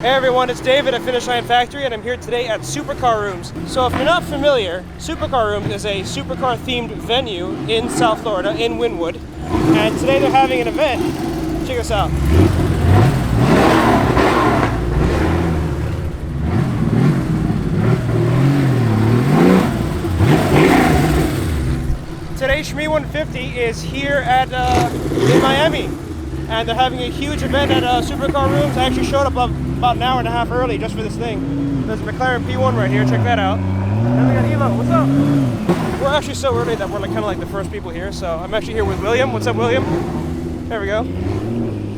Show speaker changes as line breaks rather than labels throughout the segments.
Hey everyone, it's David at Finish Line Factory and I'm here today at Supercar Rooms. So if you're not familiar, Supercar Rooms is a supercar themed venue in South Florida, in Wynwood. And today they're having an event. Check this out. Today Shmee150 is here at in Miami. And they're having a huge event at Supercar Rooms. I actually showed up about an hour and a half early just for this thing. There's a McLaren P1 right here, check that out. And we got Evo, what's up? We're actually so early that we're kind of like the first people here. So I'm actually here with William. What's up, William? There we go.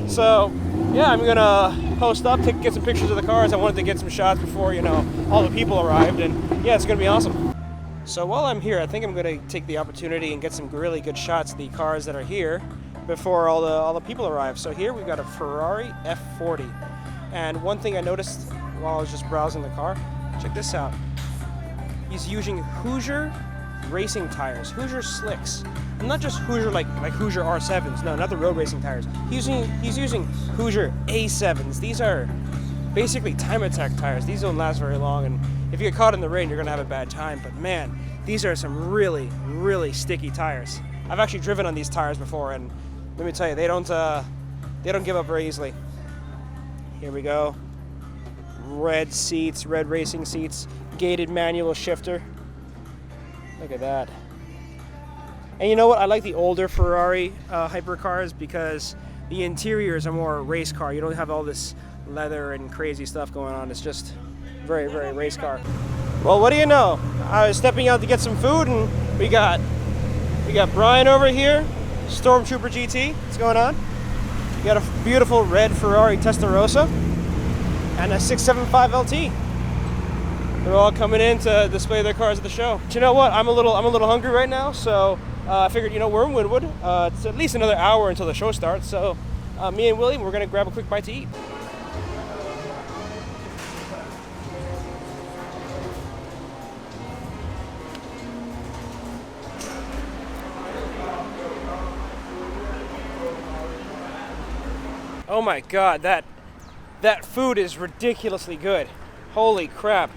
So yeah, I'm gonna post up, get some pictures of the cars. I wanted to get some shots before, you know, all the people arrived. And yeah, it's gonna be awesome. So while I'm here, I think I'm gonna take the opportunity and get some really good shots of the cars that are here before all the people arrive. So here we've got a Ferrari F40. And one thing I noticed while I was just browsing the car, check this out. He's using Hoosier racing tires, Hoosier slicks. And not just Hoosier like Hoosier R7s, no, not the road racing tires. He's using Hoosier A7s. These are basically time attack tires. These don't last very long, and if you get caught in the rain, you're gonna have a bad time. But man, these are some really, really sticky tires. I've actually driven on these tires before, and let me tell you, they don't give up very easily. Here we go. Red seats, red racing seats, gated manual shifter. Look at that. And you know what? I like the older Ferrari hypercars because the interiors are more race car. You don't have all this leather and crazy stuff going on. It's just very, very race car. Well, what do you know? I was stepping out to get some food, and we got Brian over here. Stormtrooper GT, what's going on? You got a beautiful red Ferrari Testarossa and a 675 LT. They're all coming in to display their cars at the show. But you know what? I'm a little hungry right now, so I figured, you know, we're in Wynwood. It's at least another hour until the show starts, so me and William, we're gonna grab a quick bite to eat. Oh my God, that food is ridiculously good. Holy crap.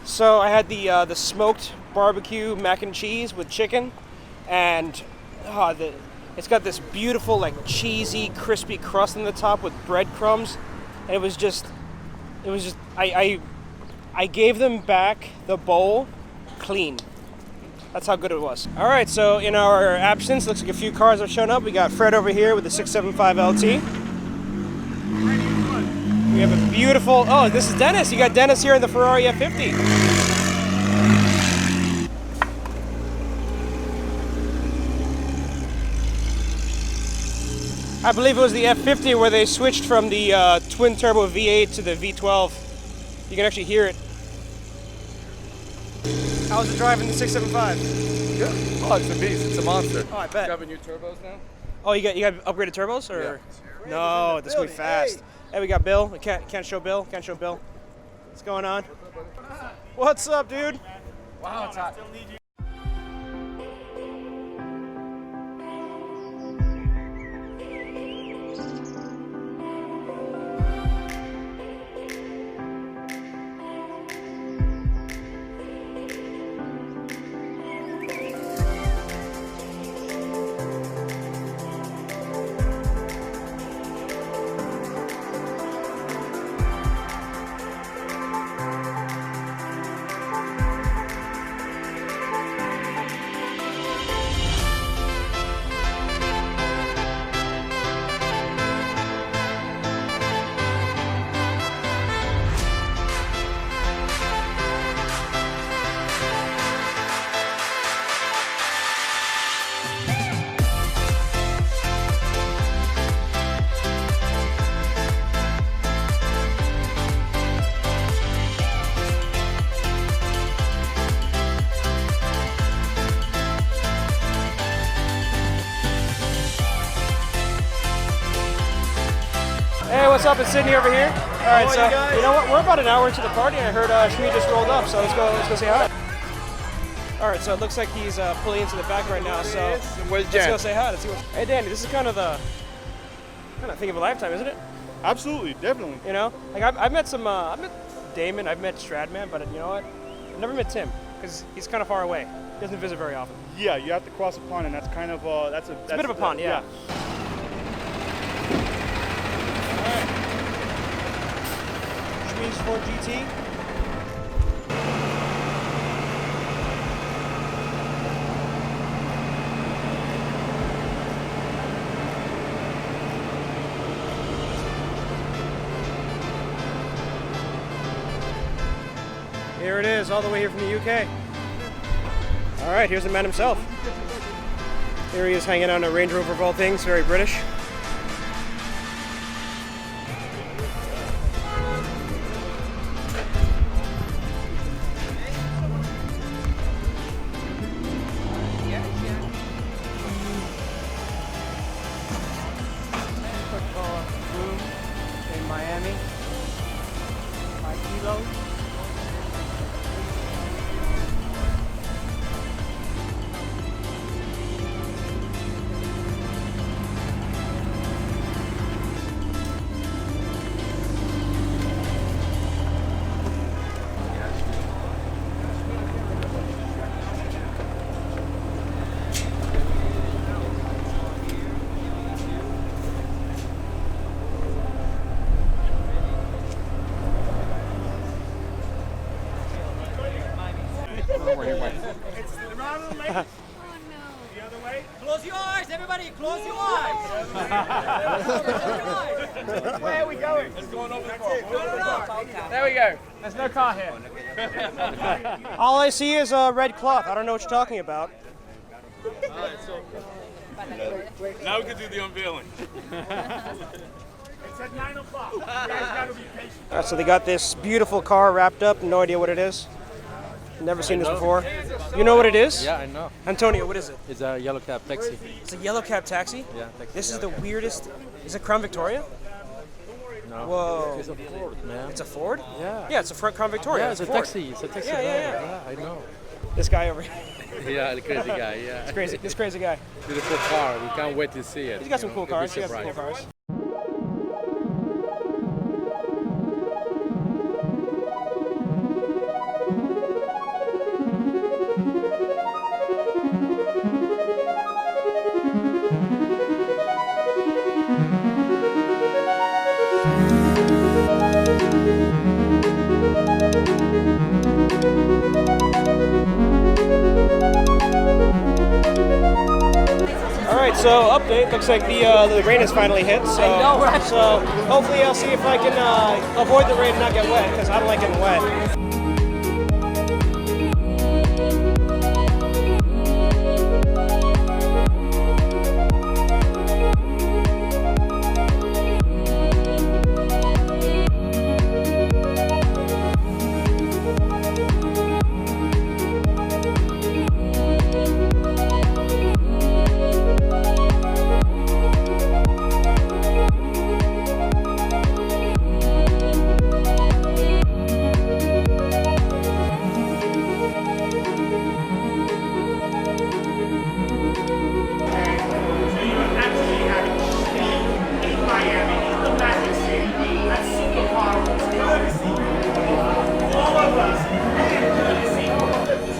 So I had the smoked barbecue mac and cheese with chicken, and it's got this beautiful like cheesy crispy crust on the top with breadcrumbs, and it was just I gave them back the bowl clean. That's how good it was. All right, so in our absence, looks like a few cars have shown up. We got Fred over here with the 675 LT. We have a beautiful, oh, this is Dennis. You got Dennis here in the Ferrari F50. I believe it was the F50 where they switched from the twin turbo V8 to the V12. You can actually hear it. How's it driving the 675?
Good. Oh, it's a beast. It's a monster.
Oh, I bet.
You have new turbos now?
Oh, you got upgraded turbos, or?
Yeah.
No, this will be fast. Hey, we got Bill. We can't show Bill. Can't show Bill. What's going on? What's up, dude?
Wow, it's hot.
Hey, what's up? It's Sydney over here. All right, so you know what? We're about an hour into the party, and I heard Shmee just rolled up, so let's go say hi. All right, so it looks like he's pulling into the back right now. So
Where's
let's
Jan?
go say hi. Let's see what. Hey, Danny, this is kind of the thing of a lifetime, isn't it?
Absolutely, definitely.
You know, like I've met some, I've met Damon, I've met Stradman, but you know what? I've never met Tim because he's kind of far away. He doesn't visit very often.
Yeah, you have to cross a pond, and that's kind of that's a
bit of a pond, yeah. Shmee's Ford GT. Here it is, all the way here from the UK. All right, here's the man himself. Here he is hanging on a Range Rover of all things, very British. Supercar Rooms in Miami. 5 kilos.
It's around the lake. The other way.
Close your eyes, everybody! Close your eyes!
Where are we going?
It's going over the car.
There we go.
There's no car here. All I see is a red cloth. I don't know what you're talking about.
Now we can do the unveiling.
It's at 9 o'clock. You guys gotta be patient.
All right, so they got this beautiful car wrapped up. No idea what it is. Never seen this before. You know what it is?
Yeah, I know.
Antonio, what is it?
It's a yellow cab taxi.
It's a yellow cab taxi?
Yeah, taxi.
This is the weirdest. Is it Crown Victoria?
No.
Whoa.
It's a Ford, man.
It's a Ford?
Yeah.
Yeah, it's a front Crown Victoria.
Yeah, it's a
Ford.
taxi. It's a taxi.
Yeah.
I know.
This guy over here.
Yeah, the crazy guy. Yeah.
It's crazy. This crazy guy.
Beautiful car. We can't wait to see it.
He's got some cool cars. He
You'll
got
be
some cool
surprised.
cars. So update, looks like the rain has finally hit. So, so hopefully I'll see if I can avoid the rain and not get wet, because I don't like getting wet.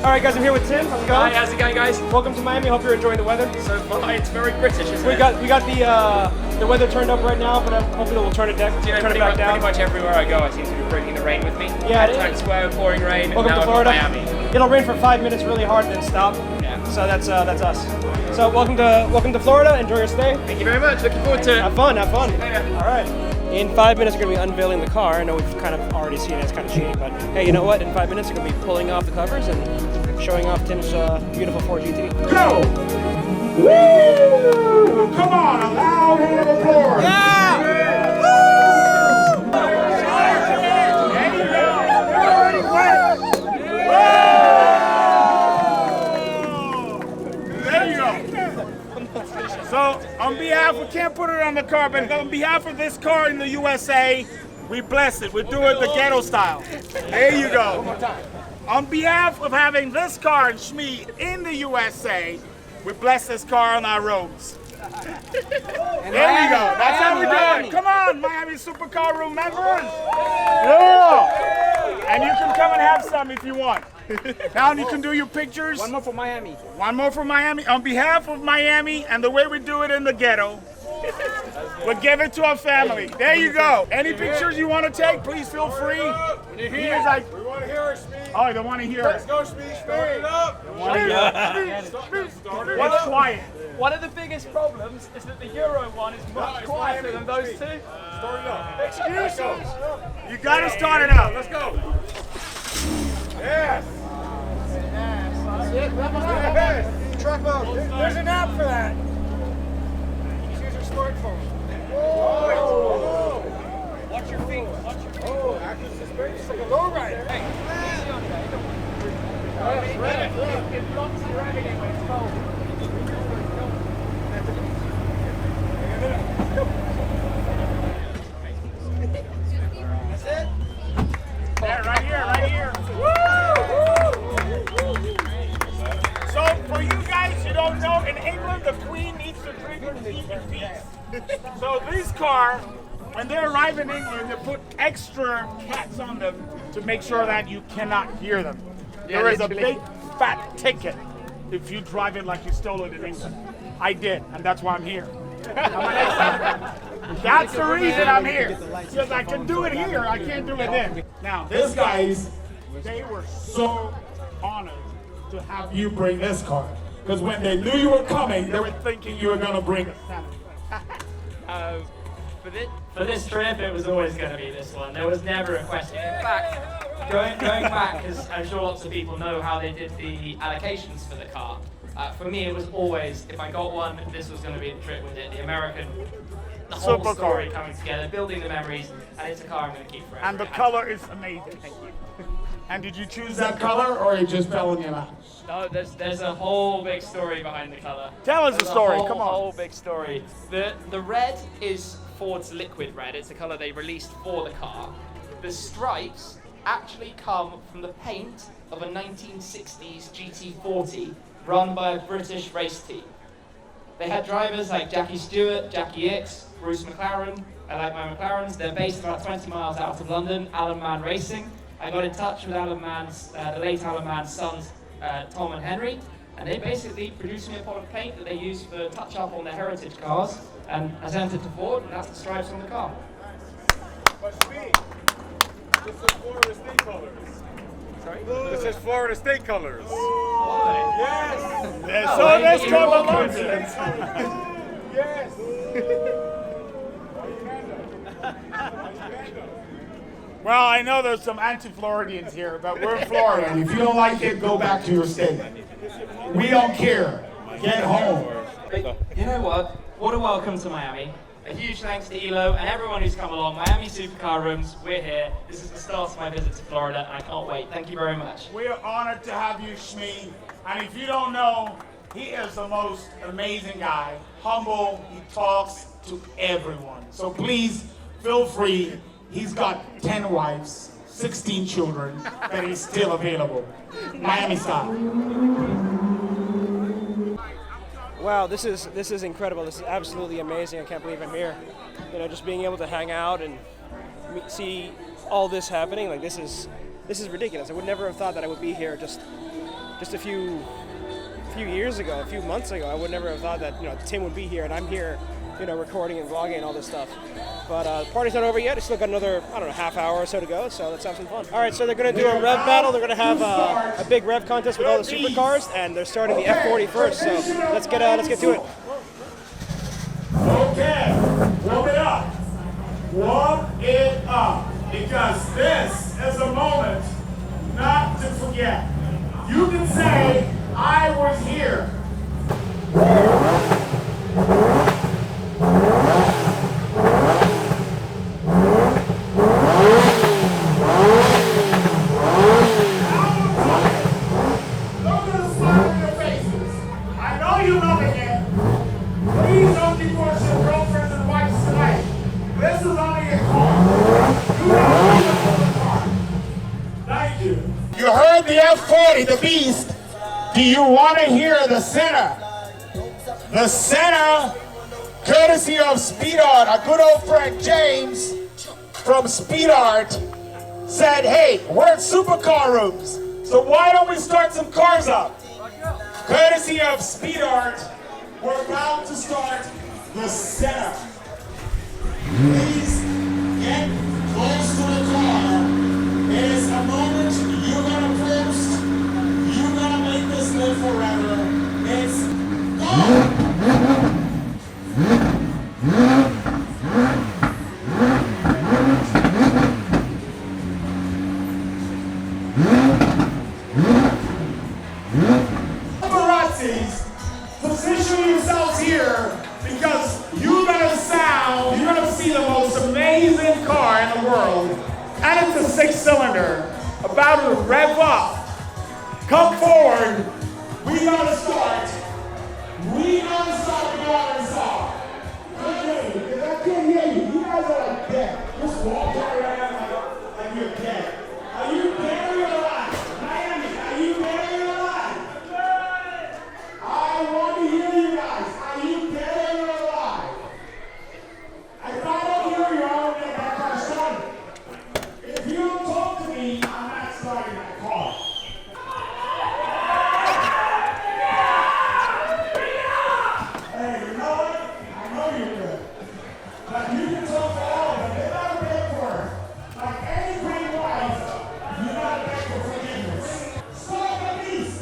All right, guys, I'm here with Tim. How's it going?
Hi, how's it going, guys?
Welcome to Miami. Hope you're enjoying the weather.
So far, it's very British, isn't
We
it?
got the weather turned up right now, but hopefully we'll turn it
Do you know,
turn it
pretty
back
much,
down.
pretty much everywhere I go, I seem to be bringing the rain with me.
Yeah,
At Times Square, pouring rain.
Welcome
and
to
now I'm
Florida.
in Miami.
It'll rain for 5 minutes really hard and then stop.
Yeah.
So that's us. So welcome to Florida. Enjoy your stay.
Thank you very much. Looking forward to it.
Have fun. Have fun.
Later.
All right. In 5 minutes, we're going to be unveiling the car. I know we've kind of already seen it. It's kind of cheating, but hey, you know what? In 5 minutes, we're going to be pulling off the covers and showing off Tim's beautiful Ford GT.
Go! Woo! Come on, a loud hand of applause.
Yeah!
Woo! There you go. You're already wet. There you go. So, on behalf, we can't put it on the car, but on behalf of this car in the USA, we bless it. We do it the ghetto style. There you go. One more time. On behalf of having this car and Shmee in the USA, we bless this car on our roads. There we go. That's how we do it. Come on, Miami Supercar Room members. Yeah. And you can come and have some if you want. Now you can do your pictures.
One more for Miami.
One more for Miami. On behalf of Miami and the way we do it in the ghetto, we'll give it to our family. There you go. Any pictures you want to take, please feel free. He is like,
We want to hear it, Shmee.
oh, they want to hear
Let's
it.
go, Shmee. Start it up.
What's quiet?
One of the biggest problems is that the Euro one is much quieter than those two.
Start it up.
Excuses. You got to start it out.
Let's go. Yes.
Truck mode. There's an app for that. Just use your smartphone. Watch your feet. Watch your feet. Oh, active suspension. It's like a low rider. Hey, easy on that.
It blocks your everything when it's cold.
That's it.
Yeah, right here, right here. So for you guys who don't know, in England the Queen needs to drink her tea in peace. So this car, when they arrive in England, they put extra cats on them to make sure that you cannot hear them.
Yeah,
There is a
literally.
big fat ticket if you drive it like you stole it in England. I did, and that's why I'm here. That's the reason I'm here. Because I can do it here, I can't do it then. Now, these guys, they were so honored to have you bring this car. Because when they knew you were coming, they were thinking you were going to bring us.
For this trip, it was always going to be this one. There was never a question. In fact, going back, because I'm sure lots of people know how they did the allocations for the car. For me, it was always, if I got one, this was going to be the trip with it. The American, the whole
Supercar.
story coming together, building the memories, and it's a car I'm going to keep forever.
And the color is amazing. Thank you. And did you choose that color or it just fell in your lap?
No, there's a whole big story behind the color.
Tell us the
There's
story,
a whole,
come on.
whole big story. The red is Ford's liquid red. It's the color they released for the car. The stripes actually come from the paint of a 1960s GT40 run by a British race team. They had drivers like Jackie Stewart, Jackie Ickx, Bruce McLaren. I like my McLarens. They're based about 20 miles out of London, Alan Mann Racing. I got in touch with Alan Mann's, the late Alan Mann's sons, Tom and Henry, and they basically produced me a pot of paint that they use for touch-up on their heritage cars, and I sent it to Ford, and that's the stripes on the car.
But Shmee, this is Florida State colors.
Sorry?
This is Florida State colors.
Why?
Yes.
So let's go along.
Yes.
Well, I know there's some anti-Floridians here, but we're in Florida. And if you don't like it, go back to your state. We don't care. Get home.
But you know what? What a welcome to Miami. A huge thanks to Elo and everyone who's come along. Miami Supercar Rooms, we're here. This is the start of my visit to Florida, and I can't wait. Thank you very much.
We are honored to have you, Shmee. And if you don't know, he is the most amazing guy. Humble, he talks to everyone. So please, feel free. He's got 10 wives, 16 children, that is still available. Miami style.
Wow, this is incredible. This is absolutely amazing. I can't believe I'm here. You know, just being able to hang out and see all this happening, like this is ridiculous. I would never have thought that I would be here just a few years ago, a few months ago. I would never have thought that, you know, Tim would be here and I'm here, you know, recording and vlogging and all this stuff. But the party's not over yet. It's still got another, I don't know, half hour or so to go, so let's have some fun. All right, so they're going to do a rev battle. They're going to have a big rev contest with all the supercars, and they're starting the F40 first, so let's get to it.
Okay, warm it up. Warm it up. Because this is a moment not to forget. You can say, I was here. You heard the F40, the beast. Do you want to hear the center? The center courtesy of Speed Art, our good old friend James from Speed Art said, hey, we're at Supercar Rooms, so why don't we start some cars up? Courtesy of Speed Art, we're about to start the setup. Please get close to the car. It is a moment you're gonna post. You're gonna make this live forever. It's Paparazzis, position yourselves here because you're gonna see the most amazing car in the world. And it's a 6-cylinder, about to rev up. Come forward. We gotta start. We gotta start the auto song. Okay, because I can't hear you. You guys are like dead. Just walk around like you're dead. Are you dead or alive? Miami, are you dead or alive? I want to hear you guys. Are you dead or alive? If I don't hear you, I don't get that car started. If you don't talk to me, I'm not starting that car. Hey, you know what? I know you're good. But you can talk to all of them. They gotta beg for it. Like any great wife, you gotta beg for forgiveness. Start the beast.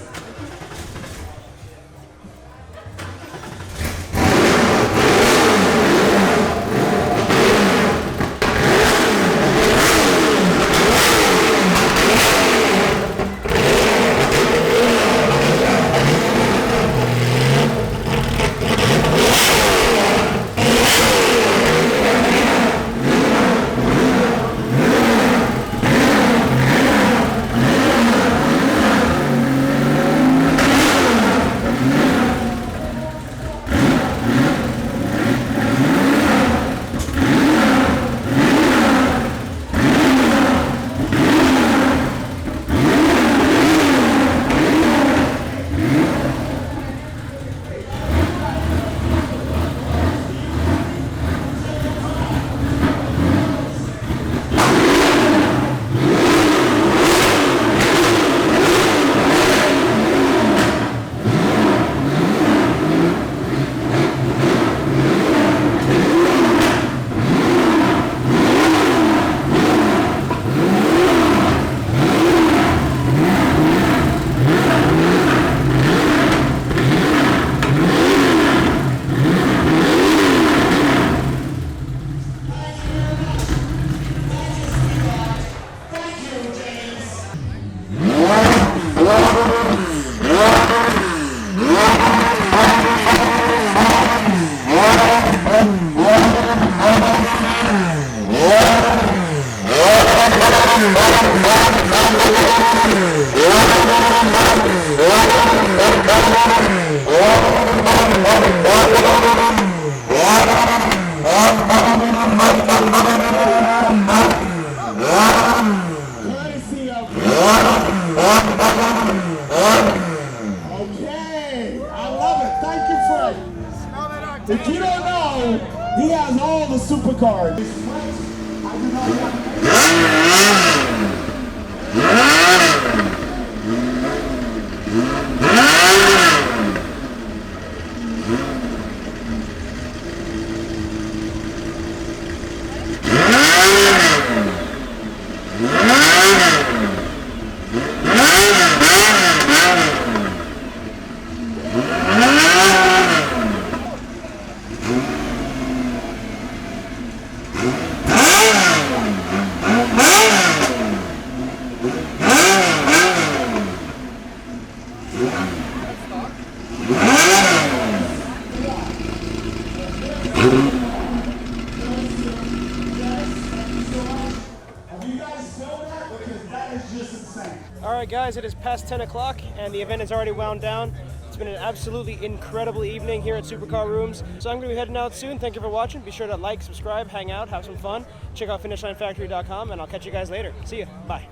Okay, I love it. Thank you, Frank. If you don't know, he has all the supercars.
Alright guys, it is past 10 o'clock and the event is already wound down. It's been an absolutely incredible evening here at Supercar Rooms. So I'm going to be heading out soon. Thank you for watching. Be sure to like, subscribe, hang out, have some fun. Check out finishlinefactory.com and I'll catch you guys later. See ya. Bye.